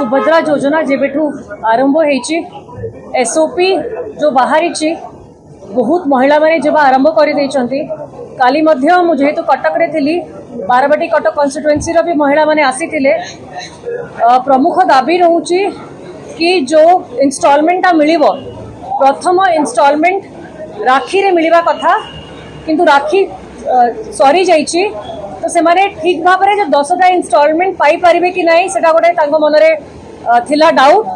सुभद्रा योजना जेबेठू आरंभ होईची एसओपी जो बाहरी बहुत महिला माने जब आरंभ कर काली जेहेतु कटक रे थिली बारवाटी कटक कन्स्टिट्युएंसी रो भी महिला माने आसीथिले प्रमुख दाबी रहूची कि जो इंस्टॉलमेंट मिलिबो प्रथम इंस्टॉलमेंट राखी रे मिलिबा कथा किंतु राखी सरी जाइची तो से माने ठीक भाव में जो 10टा इंस्टॉलमेंट पाई परिबे कि नहीं सेटा गोटे तांको मनरे थिला डाउट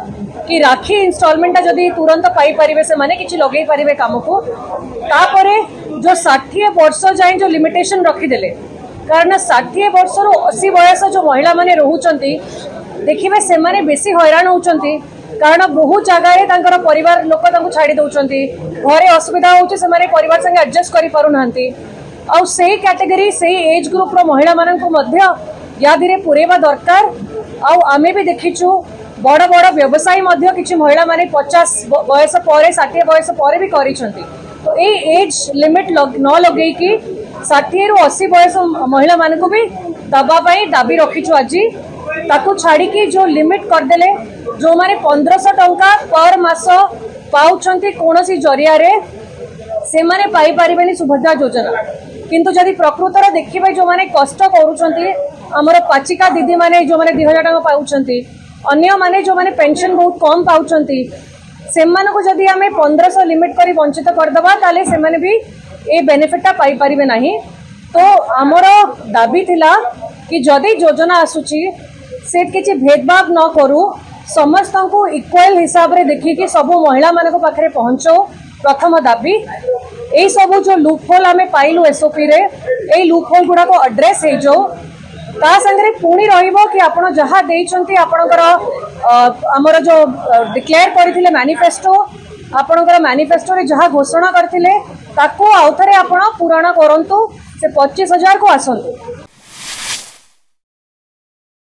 कि राखी इंस्टॉलमेंट जदि तुरंत पाई परिबे से माने किछि लगेई परिबे काम को तापरे जो 60 वर्ष जाए जो लिमिटेशन रखीदेले कारण 60 वर्ष रु 80 वयस जो महिला माने रहउचंती देखिबे से माने बेसी हैरान होउचंती कारण बहुत जगह परिवार लोक छाड़ी दौरान घरे असुविधा होउची से माने परिवार संगे एडजस्ट करि पारु नांती आउ सेही कैटेगरी सेही एज ग्रुप रो महिला माननकु मध्य या धीरे पुरेबा दरकार आउ आमे भी देखिछु बड़ बड़ व्यवसायी मध्य किछि महिला माने 50 वयस पर 60 वयस पर भी करिसंती तो ए एज लिमिट न लगेई कि 60 रु 80 वयस महिला माननकु भी दबा पई दाबी रखिछु आज ताकू छाड़ी की जो लिमिट करदेले जो माने 1500 टंका पर मास पाउछंती कोनोसी जरिया रे से माने पाई परिबेनी सुभद्रा योजना किंतु जदि प्रकृतर देखिबे जो माने कष्ट करूछंती हमर पाचिका दीदी माने जो माने 2000 टंका पाउछंती अन्य माने जो माने पेंशन बहुत कम पाउछंती से माने को जदि हमें 1500 लिमिट करी वंचित कर दबा ताले से माने भी ए बेनिफिटटा पाई परिबे नाही तो हमर दाबी थिला कि जदि योजना आसुची से किछि भेदभाव न करू समस्त को इक्वल हिसाब रे देखि कि सब महिला मान पाखे पहुंचो प्रथम दाबी यही सब जो लूप होल आम पाइलु एसओपी रे यही लूप होल गुड़ा को एड्रेस हो जो ता संगे पुणी रहिबो कि आपण जहा देइछंती आपणकर हमर जो डिक्लेयर करथिले मैनिफेस्टो आपणकर मैनिफेस्टो रे जहा घोषणा करथिले ताको आउथरे आपण पूरण करंतु से 25,000 को आसंतु।